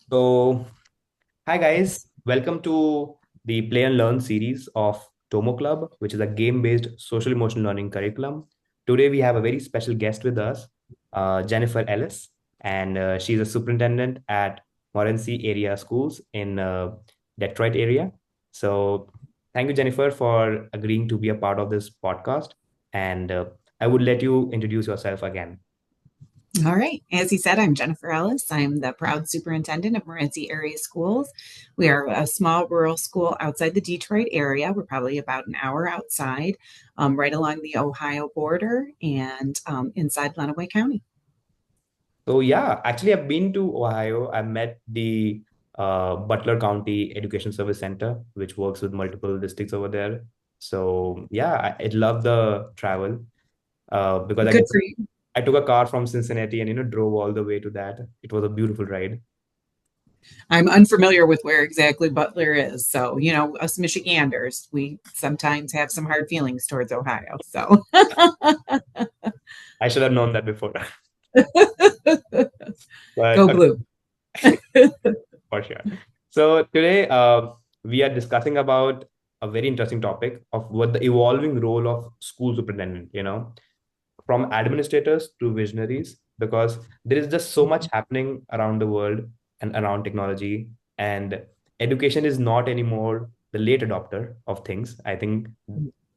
So, hi guys, welcome to the Play and Learn series of Tomo Club, which is a game-based social emotional learning curriculum. Today we have a very special guest with us, Jennifer Ellis, and she's a superintendent at Morenci area schools in Detroit area. So, thank you, Jennifer, for agreeing to be a part of this podcast. And I would let you introduce yourself again. All right. As he said, I'm Jennifer Ellis. I'm the proud superintendent of Morenci area schools. We are a small rural school outside the Detroit area. We're probably about an hour outside, right along the Ohio border and inside Lenawee County. So yeah, actually, I've been to Ohio. I met the Butler County Education Service Center, which works with multiple districts over there. So yeah, I love the travel because Good for you. I took a car from Cincinnati and drove all the way to that. It was a beautiful ride. I'm unfamiliar with where exactly Butler is. So, us Michiganders, we sometimes have some hard feelings towards Ohio. So, I should have known that before, go but okay, blue. for sure. So today we are discussing about a very interesting topic of what the evolving role of school superintendent. From administrators to visionaries, because there is just so much happening around the world and around technology, and education is not anymore the late adopter of things. I think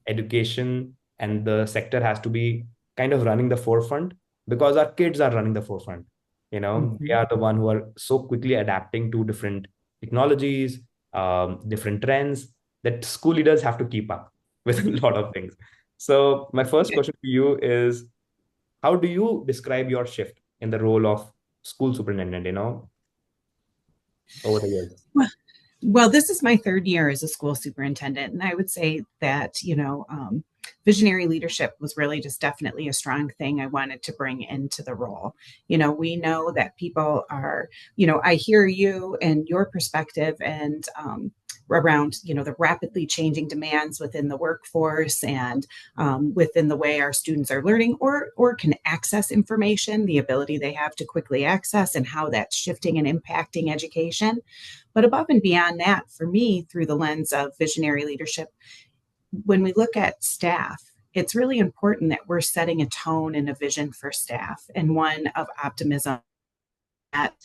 education and the sector has to be kind of running the forefront because our kids are running the forefront. They Mhm. are the one who are so quickly adapting to different technologies, different trends, that school leaders have to keep up with a lot of things. So my first question to you is, how do you describe your shift in the role of school superintendent, over the years? Well, this is my third year as a school superintendent, and I would say that, visionary leadership was really just definitely a strong thing I wanted to bring into the role. We know that people are, I hear you and your perspective and around, the rapidly changing demands within the workforce and within the way our students are learning or can access information, the ability they have to quickly access, and how that's shifting and impacting education. But above and beyond that, for me, through the lens of visionary leadership, when we look at staff, it's really important that we're setting a tone and a vision for staff, and one of optimism that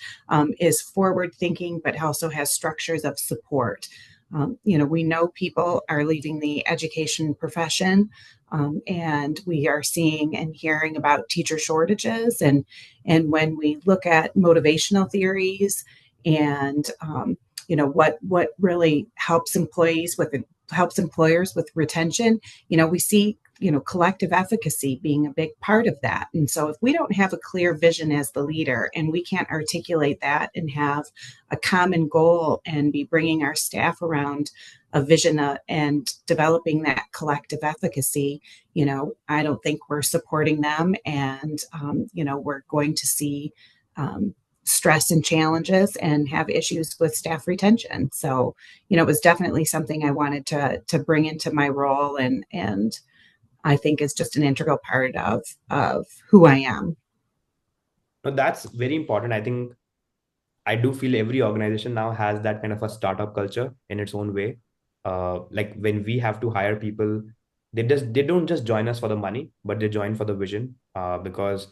is forward thinking, but also has structures of support. We know people are leaving the education profession, and we are seeing and hearing about teacher shortages. And when we look at motivational theories and what really helps employers with retention, we see collective efficacy being a big part of that. And so if we don't have a clear vision as the leader and we can't articulate that and have a common goal and be bringing our staff around a vision and developing that collective efficacy, I don't think we're supporting them. And we're going to see stress and challenges and have issues with staff retention. So, it was definitely something I wanted to bring into my role, and I think is just an integral part of who I am. No, that's very important. I think I do feel every organization now has that kind of a startup culture in its own way. Like when we have to hire people, they don't just join us for the money, but they join for the vision. Because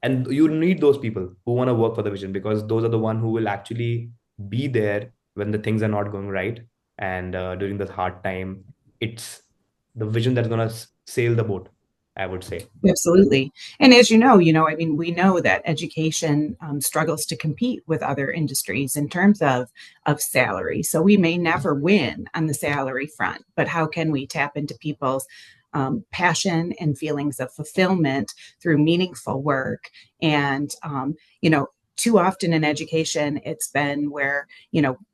and you need those people who want to work for the vision, because those are the one who will actually be there when the things are not going right, and during the hard time, it's the vision that's gonna sail the boat, I would say. Absolutely. And as I mean, we know that education struggles to compete with other industries in terms of salary. So we may never win on the salary front, but how can we tap into people's passion and feelings of fulfillment through meaningful work? And, too often in education, it's been where,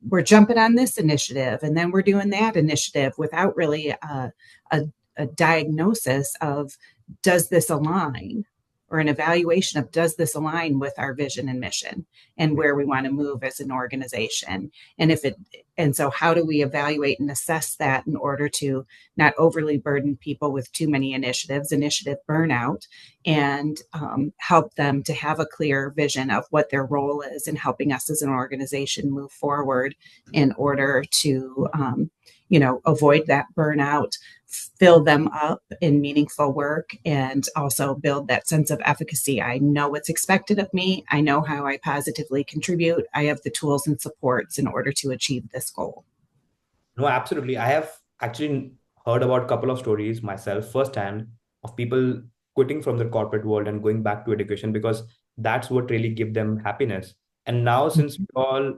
we're jumping on this initiative and then we're doing that initiative without really a diagnosis of, does this align? or an evaluation of, does this align with our vision and mission and where we want to move as an organization? And if it, and so how do we evaluate and assess that in order to not overly burden people with too many initiative burnout, and help them to have a clear vision of what their role is in helping us as an organization move forward in order to, avoid that burnout, fill them up in meaningful work, and also build that sense of efficacy. I know what's expected of me. I know how I positively contribute. I have the tools and supports in order to achieve this goal. No, absolutely. I have actually heard about a couple of stories myself firsthand of people quitting from the corporate world and going back to education because that's what really give them happiness. And now, since we all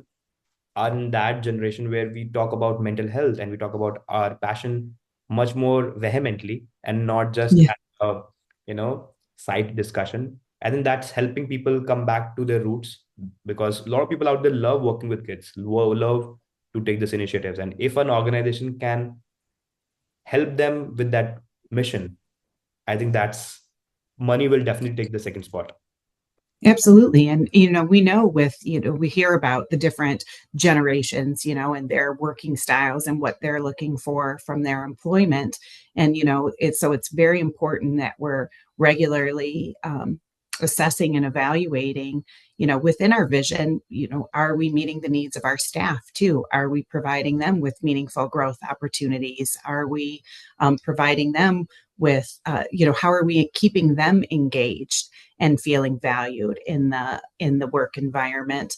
are in that generation where we talk about mental health and we talk about our passion much more vehemently and not just Yeah. as a side discussion. I think that's helping people come back to their roots because a lot of people out there love working with kids, love to take this initiatives. And if an organization can help them with that mission, I think that's money will definitely take the second spot. Absolutely. And, we know we hear about the different generations, and their working styles and what they're looking for from their employment. And, it's very important that we're regularly assessing and evaluating, within our vision, are we meeting the needs of our staff too? Are we providing them with meaningful growth opportunities? Are we providing them with, how are we keeping them engaged and feeling valued in the work environment,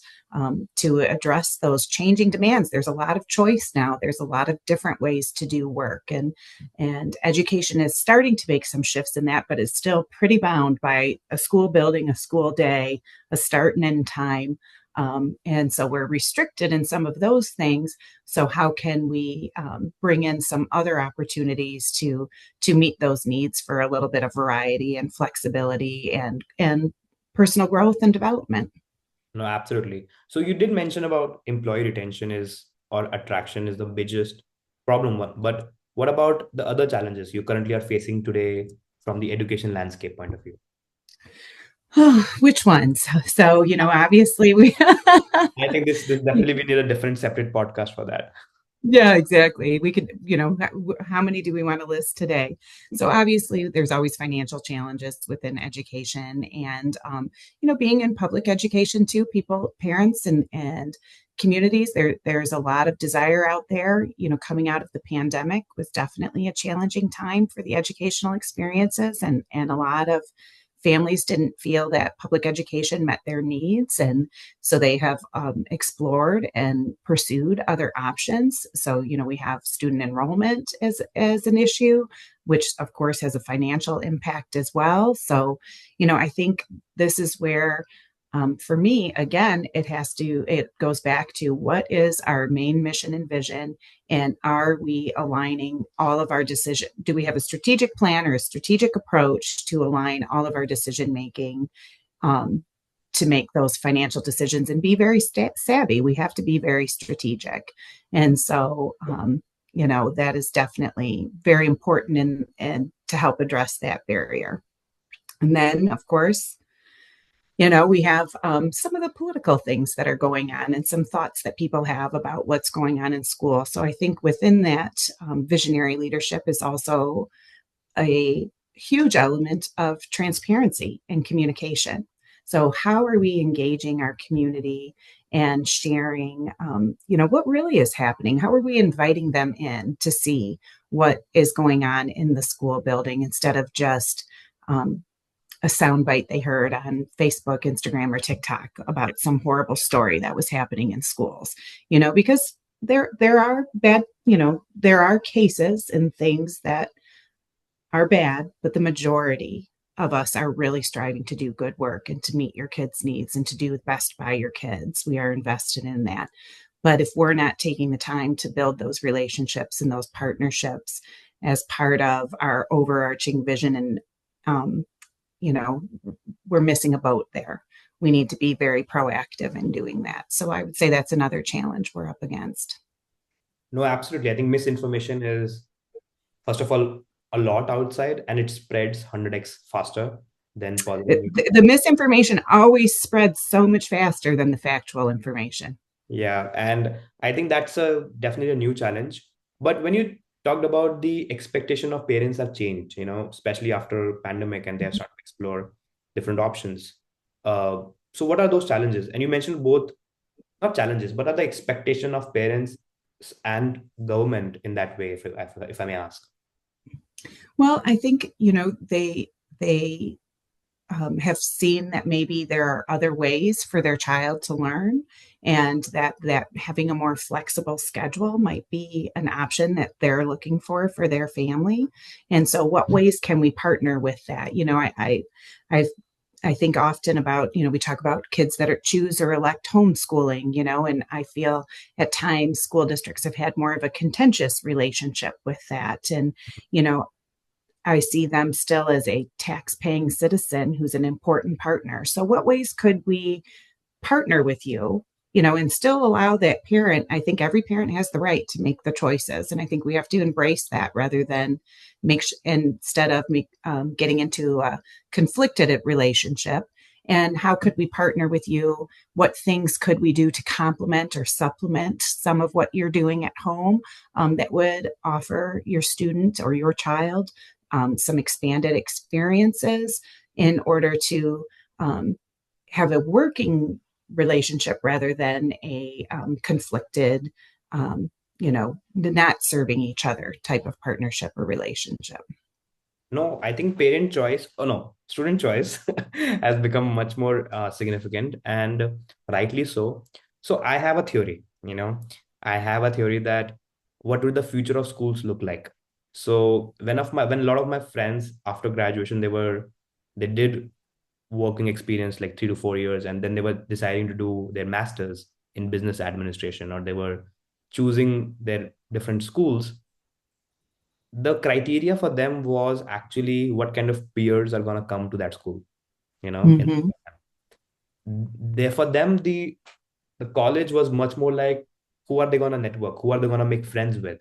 to address those changing demands? There's a lot of choice now. There's a lot of different ways to do work, and education is starting to make some shifts in that, but it's still pretty bound by a school building, a school day, a start and end time. And so we're restricted in some of those things. So how can we bring in some other opportunities to meet those needs for a little bit of variety and flexibility and personal growth and development? No, absolutely. So you did mention about employee retention is or attraction is the biggest problem one. But what about the other challenges you currently are facing today from the education landscape point of view? Which ones? So, obviously we I think this definitely we need a different separate podcast for that. Yeah, exactly. We could, how many do we want to list today? So obviously, there's always financial challenges within education, and being in public education too. People, parents, and communities. There's a lot of desire out there. Coming out of the pandemic was definitely a challenging time for the educational experiences, and a lot of families didn't feel that public education met their needs, and so they have explored and pursued other options. So, we have student enrollment as an issue, which of course has a financial impact as well. So, I think this is where, for me, again, it goes back to what is our main mission and vision, and are we aligning all of our decision? Do we have a strategic plan or a strategic approach to align all of our decision making, um, to make those financial decisions and be very savvy? We have to be very strategic. And so, that is definitely very important, and to help address that barrier. And then, of course, we have some of the political things that are going on and some thoughts that people have about what's going on in school. So I think within that, visionary leadership is also a huge element of transparency and communication. So how are we engaging our community and sharing, what really is happening? How are we inviting them in to see what is going on in the school building instead of just a soundbite they heard on Facebook, Instagram, or TikTok about some horrible story that was happening in schools? Because there are bad, there are cases and things that are bad, but the majority of us are really striving to do good work and to meet your kids' needs and to do the best by your kids. We are invested in that. But if we're not taking the time to build those relationships and those partnerships as part of our overarching vision, and um, you know, we're missing a boat there. We need to be very proactive in doing that. So I would say that's another challenge we're up against. No, absolutely. I think misinformation is, first of all, a lot outside and it spreads 100x faster. than positive The, news. the misinformation always spreads so much faster than the factual information. Yeah, and I think that's a definitely a new challenge. But when you talked about the expectation of parents have changed, especially after pandemic, and they have started to explore different options. Uh, so what are those challenges? And you mentioned both, not challenges, but are the expectation of parents and government in that way, if I may ask. Well, I think, they have seen that maybe there are other ways for their child to learn, and that having a more flexible schedule might be an option that they're looking for their family. And so what ways can we partner with that? I I think often about, we talk about kids that are choose or elect homeschooling, and I feel at times school districts have had more of a contentious relationship with that. And, you know, I see them still as a tax-paying citizen who's an important partner. So what ways could we partner with you, and still allow that parent? I think every parent has the right to make the choices. And I think we have to embrace that rather than instead of getting into a conflicted relationship. And how could we partner with you? What things could we do to complement or supplement some of what you're doing at home, that would offer your student or your child some expanded experiences in order to have a working relationship rather than a conflicted, not serving each other type of partnership or relationship. No, I think parent choice, oh no, student choice has become much more significant, and rightly so. So I have a theory, I have a theory that what would the future of schools look like? So when a lot of my friends after graduation, they did working experience like 3 to 4 years, and then they were deciding to do their masters in business administration, or they were choosing their different schools. The criteria for them was actually what kind of peers are going to come to that school, and Mm-hmm. there for them the college was much more like, who are they going to network, who are they going to make friends with.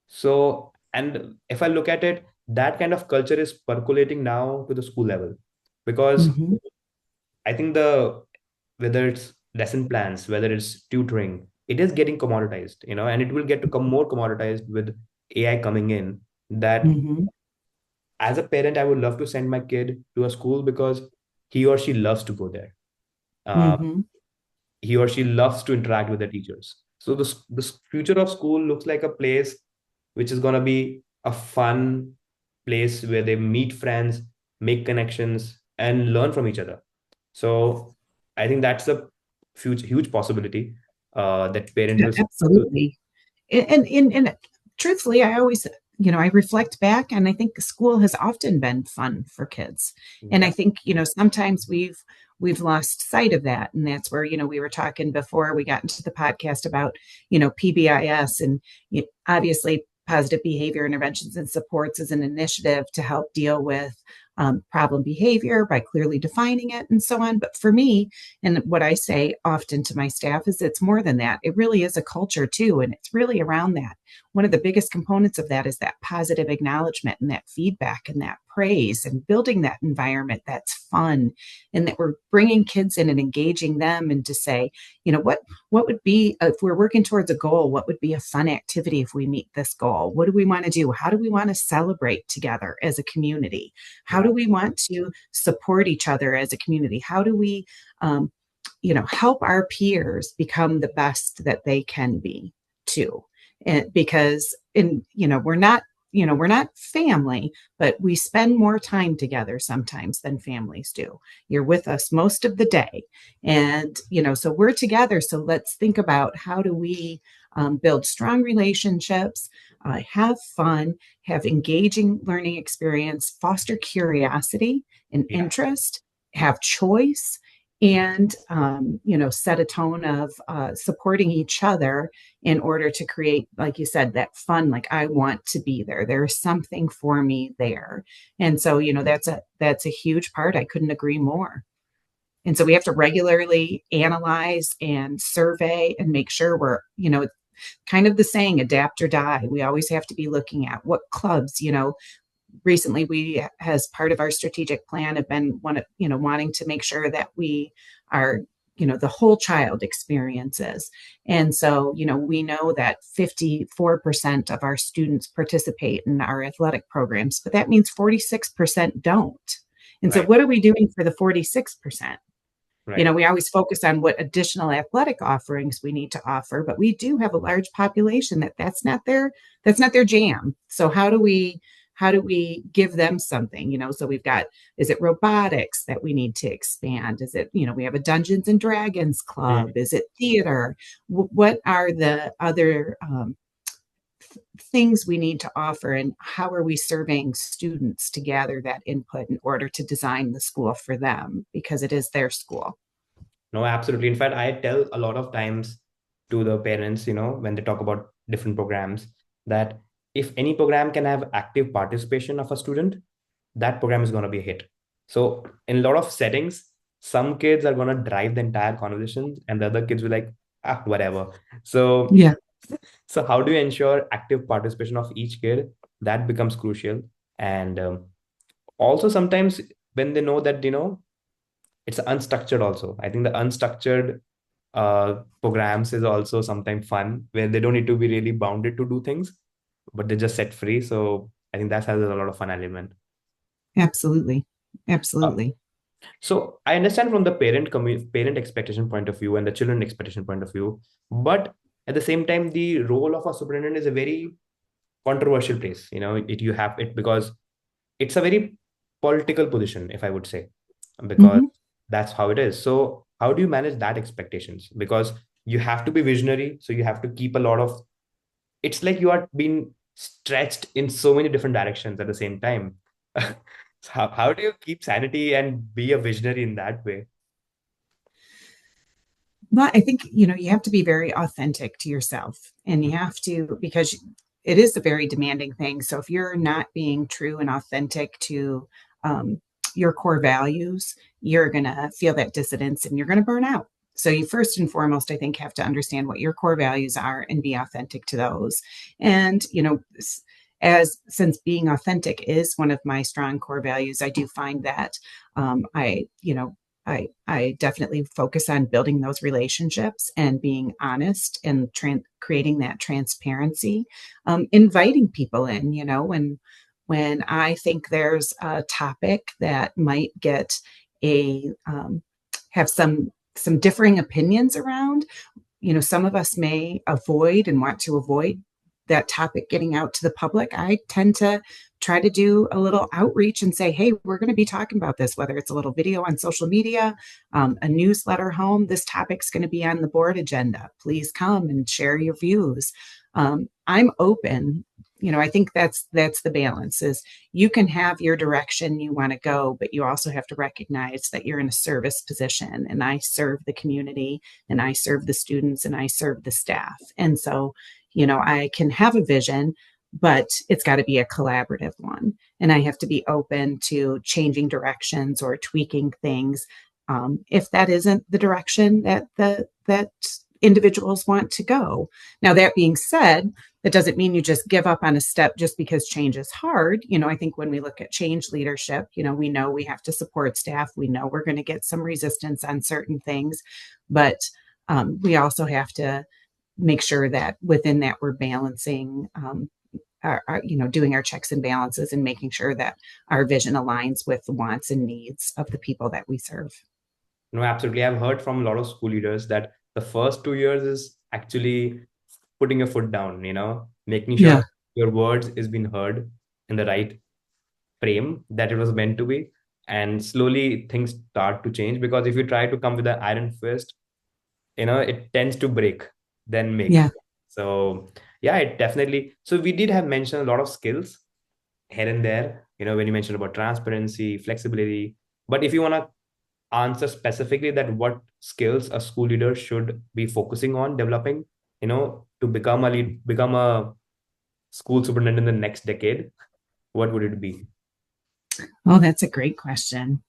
So, and if I look at it, that kind of culture is percolating now to the school level, because Mm-hmm. I think whether it's lesson plans, whether it's tutoring, it is getting commoditized, and it will get to come more commoditized with AI coming in. That Mm-hmm. as a parent, I would love to send my kid to a school because he or she loves to go there. Uh, Mm-hmm. he or she loves to interact with the teachers. So this future of school looks like a place which is going to be a fun place where they meet friends, make connections, and learn from each other. So I think that's a huge possibility that parents Yeah, will start to. absolutely. And truthfully, I always, I reflect back, and I think school has often been fun for kids. And I Yeah, think, sometimes we've lost sight of that. And that's where, we were talking before we got into the podcast about, PBIS, and obviously positive behavior interventions and supports is an initiative to help deal with problem behavior by clearly defining it and so on. But for me, and what I say often to my staff is it's more than that. It really is a culture too. And it's really around that. One of the biggest components of that is that positive acknowledgement and that feedback and that praise, and building that environment that's fun, and that we're bringing kids in and engaging them, and to say, what would be, if we're working towards a goal, what would be a fun activity if we meet this goal? What do we want to do? How do we want to celebrate together as a community? How yeah, do we want to support each other as a community? How do we um, help our peers become the best that they can be too? And because we're not family, but we spend more time together sometimes than families do. You're with us most of the day. And, so we're together. So let's think about, how do we build strong relationships, have fun, have engaging learning experience, foster curiosity and yeah, interest, have choice, and set a tone of supporting each other in order to create, like you said, that fun. Like, I want to be there, there's something for me there. And so, that's a huge part. I couldn't agree more. And so we have to regularly analyze and survey and make sure we're, kind of the saying, adapt or die. We always have to be looking at what clubs, recently we, as part of our strategic plan, have been wanting to make sure that we are, the whole child experiences. And so, we know that 54% of our students participate in our athletic programs, but that means 46% don't. And so Right. what are we doing for the 46%? Right. We always focus on what additional athletic offerings we need to offer, but we do have a large population that's not their jam. So how do we give them something? So we've got, is it robotics that we need to expand? Is it, we have a Dungeons and Dragons club? Mm. Is it theater? What are the other things we need to offer, and how are we serving students to gather that input in order to design the school for them, because it is their school. No, absolutely. In fact, I tell a lot of times to the parents, when they talk about different programs, that if any program can have active participation of a student, that program is going to be a hit. So in a lot of settings, some kids are going to drive the entire conversation and the other kids will like, whatever. So, Yeah. so how do you ensure active participation of each kid? That becomes crucial. And also sometimes when they know that, it's unstructured also. I think the unstructured programs is also sometimes fun where they don't need to be really bounded to do things, but they're just set free. So I think that has a lot of fun element. Absolutely. Uh, Absolutely. so I understand from the parent expectation point of view and the children expectation point of view, but at the same time, the role of a superintendent is a very controversial place. You have it because it's a very political position, if I would say, because Hmm. that's how it is. So how do you manage that expectations? Because you have to be visionary, so you have to keep a lot of, it's like you are being stretched in so many different directions at the same time. So how do you keep sanity and be a visionary in that way? Well, I think, you have to be very authentic to yourself, and you have to, because it is a very demanding thing. So if you're not being true and authentic to um, your core values, you're going to feel that dissonance and you're going to burn out. So you first and foremost, I think, have to understand what your core values are and be authentic to those. And, as since being authentic is one of my strong core values, I do find that I definitely focus on building those relationships and being honest and creating that transparency, inviting people in, when I think there's a topic that might get a have some differing opinions around. Some of us may avoid and want to avoid that topic getting out to the public. I tend to try to do a little outreach and say, hey, we're going to be talking about this, whether it's a little video on social media, a newsletter home. This topic's going to be on the board agenda. Please come and share your views. I'm open. I think that's the balance, is you can have your direction you want to go, but you also have to recognize that you're in a service position, and I serve the community, and I serve the students, and I serve the staff. And so, I can have a vision, but it's got to be a collaborative one. And I have to be open to changing directions or tweaking things, if that isn't the direction that individuals want to go. Now, that being said, that doesn't mean you just give up on a step just because change is hard. I think when we look at change leadership, we know we have to support staff. We know we're going to get some resistance on certain things, but we also have to make sure that within that we're balancing, doing our checks and balances and making sure that our vision aligns with the wants and needs of the people that we serve. No, absolutely. I've heard from a lot of school leaders that the first 2 years is actually putting your foot down, making sure Yeah. your words is being heard in the right frame that it was meant to be. And slowly things start to change, because if you try to come with an iron fist, it tends to break, then make. Yeah. So yeah, it definitely. So we did have mentioned a lot of skills here and there, when you mentioned about transparency, flexibility. But if you want to answer specifically that what skills a school leader should be focusing on developing, to become a school superintendent in the next decade, what would it be? Oh, that's a great question.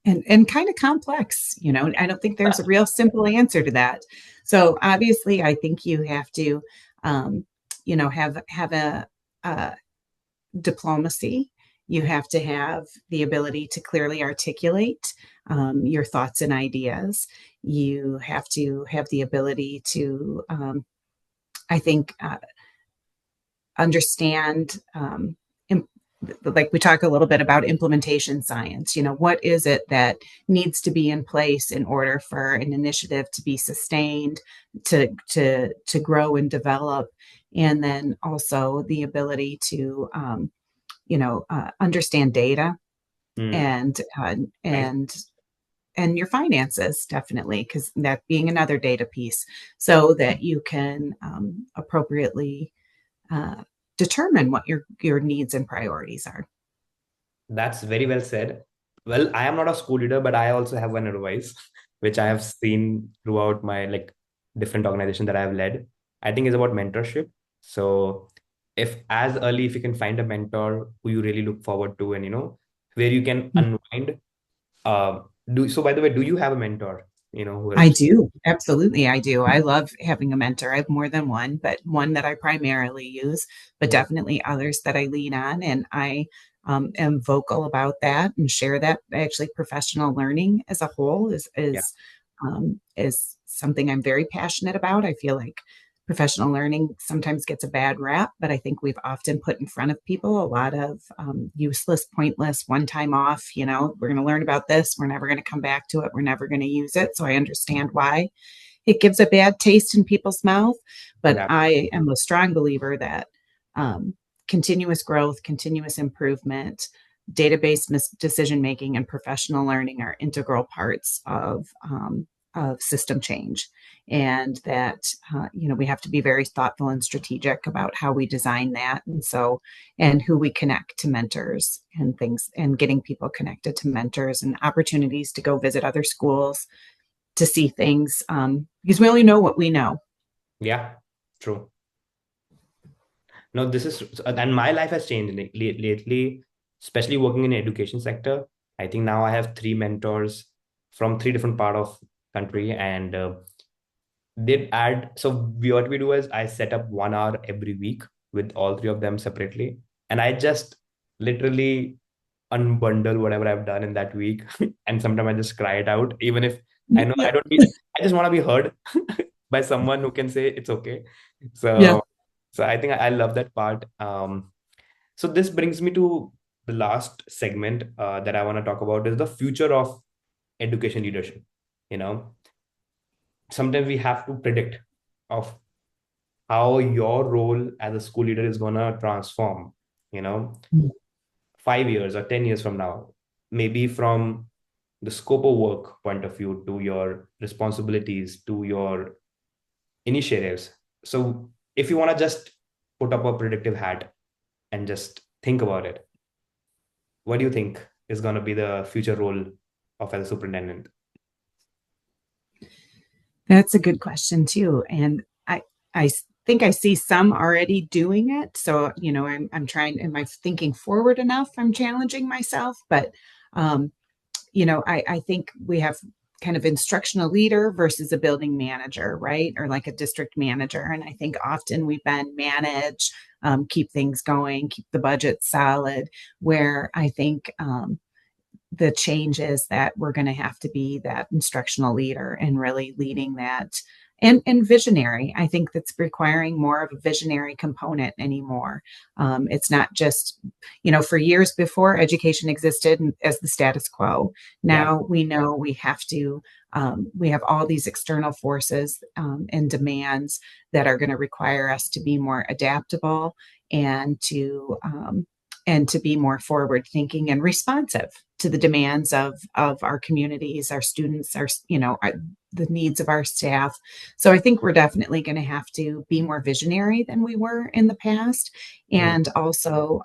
And kind of complex. I don't think there's a real simple answer to that. So obviously, I think you have to, have a diplomacy. You have to have the ability to clearly articulate your thoughts and ideas. You have to have the ability to, I think, understand like we talk a little bit about implementation science. What is it that needs to be in place in order for an initiative to be sustained, to grow and develop, and then also the ability to understand data Hmm. and Nice. and your finances, definitely, because that being another data piece, so that you can appropriately uh, determine what your needs and priorities are. That's very well said. Well, I am not a school leader, but I also have one advice, which I have seen throughout my like different organizations that I have led. I think is about mentorship. So if as early if you can find a mentor who you really look forward to and where you can unwind. Do so by the way, do you have a mentor, who I helps? do. Absolutely. I do. I love having a mentor. I have more than one, but one that I primarily use, but Hmm. definitely others that I lean on. And I am vocal about that and share that. Actually, professional learning as a whole Yeah, is something I'm very passionate about. I feel like professional learning sometimes gets a bad rap, but I think we've often put in front of people a lot of useless, pointless, one time off. We're going to learn about this. We're never going to come back to it. We're never going to use it. So I understand why it gives a bad taste in people's mouth. But yeah. I am a strong believer that um, continuous growth, continuous improvement, database decision making, and professional learning are integral parts of system change, and that we have to be very thoughtful and strategic about how we design that, and who we connect to mentors and things, and getting people connected to mentors and opportunities to go visit other schools to see things, because we only know what we know. Yeah, true. No, this is, and my life has changed lately, especially working in the education sector. I think now I have three mentors from three different part of country, and they add. So what we do is I set up 1 hour every week with all three of them separately, and I just literally unbundle whatever I've done in that week, and sometimes I just cry it out, even if I know I Yep. don't be. I just want to be heard by someone who can say it's okay. Yeah. So, so I think I love that part. So this brings me to the last segment that I want to talk about is the future of education leadership. You know, sometimes we have to predict of how your role as a school leader is gonna transform. You know, 5 years or 10 years from now, maybe from the scope of work point of view to your responsibilities to your initiatives. So if you want to just put up a predictive hat and just think about it, what do you think is going to be the future role of as a superintendent? That's a good question too. And I think I see some already doing it. So, I'm trying, am I thinking forward enough? I'm challenging myself, but um, I think we have kind of instructional leader versus a building manager, right? Or like a district manager. And I think often we've been manage, keep things going, keep the budget solid, where I think the change is that we're going to have to be that instructional leader and really leading that, and visionary. I think that's requiring more of a visionary component anymore. It's not just, for years before education existed as the status quo. Yeah. Now we know we have all these external forces and demands that are going to require us to be more adaptable and to be more forward thinking and responsive to the demands of our communities, our students, the needs of our staff. So I think we're definitely going to have to be more visionary than we were in the past. Mm. And also,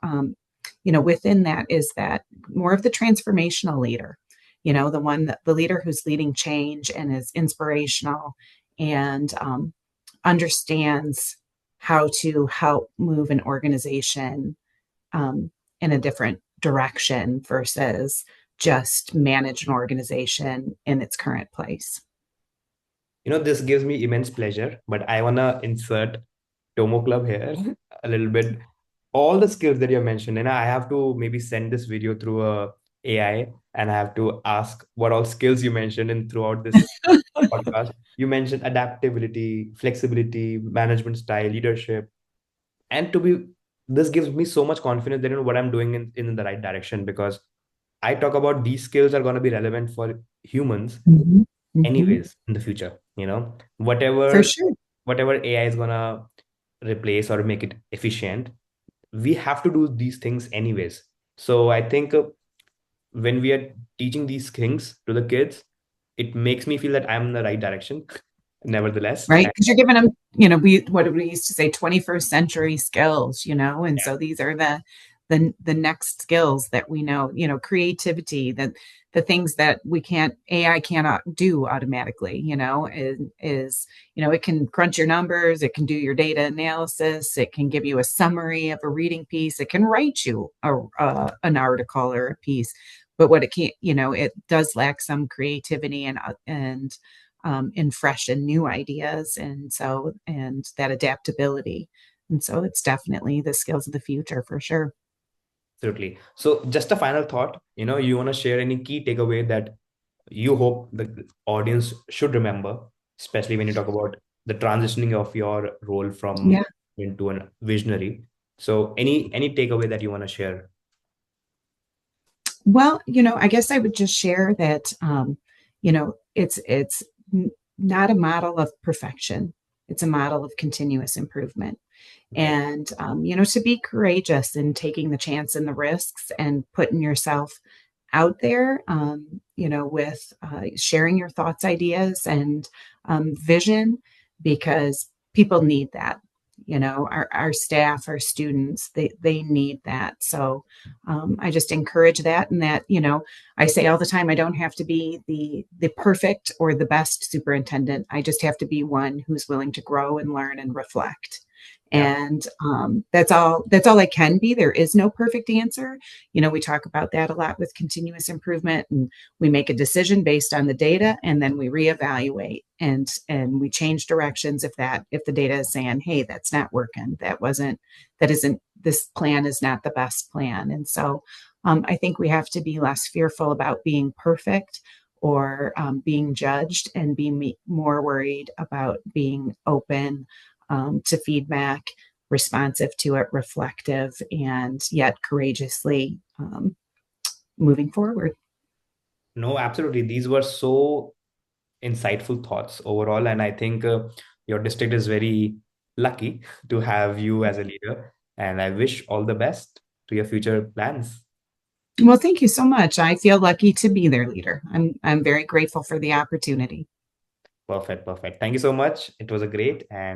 within that is that more of the transformational leader, the leader who's leading change and is inspirational and understands how to help move an organization in a different direction versus just manage an organization in its current place. This gives me immense pleasure, but I want to insert Tomo Club here a little bit. all the skills that you mentioned, and I have to maybe send this video through a AI, and I have to ask what all skills you mentioned in throughout this podcast. You mentioned adaptability, flexibility, management style, leadership, and to be this gives me so much confidence that what I'm doing in the right direction, because I talk about these skills are going to be relevant for humans Mhm. Mhm. anyways in the future. For Whatever sure. whatever AI is gonna replace or make it efficient, we have to do these things anyways. So I think when we are teaching these things to the kids, it makes me feel that I'm in the right direction, nevertheless. Right? And Because you're giving them, what we used to say, 21st century skills, and yeah, so these are the next skills that we know, creativity, that the things that AI cannot do automatically, it can crunch your numbers, it can do your data analysis, it can give you a summary of a reading piece, it can write you an article or a piece, but what it can't, it does lack some creativity and fresh and new ideas, and that adaptability, and so it's definitely the skills of the future for sure. absolutely. So just a final thought, you want to share any key takeaway that you hope the audience should remember, especially when you talk about the transitioning of your role from Yeah. into a visionary. So any takeaway that you want to share? Well, I guess I would just share that, it's not a model of perfection. It's a model of continuous improvement. Okay. And, to be courageous in taking the chance and the risks and putting yourself out there, with sharing your thoughts, ideas, and vision, because people need that. Our staff, our students, they need that. So I just encourage that, and that, I say all the time, I don't have to be the perfect or the best superintendent. I just have to be one who's willing to grow and learn and reflect. Yeah. And that's all I can be. There is no perfect answer. We talk about that a lot with continuous improvement, and we make a decision based on the data, and then we reevaluate, and we change directions if the data is saying, hey, that's not working, that isn't, this plan is not the best plan. And so I think we have to be less fearful about being perfect, or being judged, and be more worried about being open to feedback, responsive to it, reflective, and yet courageously moving forward. No, absolutely. These were so insightful thoughts overall. And I think your district is very lucky to have you as a leader. And I wish all the best to your future plans. Well, thank you so much. I feel lucky to be their leader. I'm very grateful for the opportunity. Perfect. Perfect. Thank you so much. It was a great and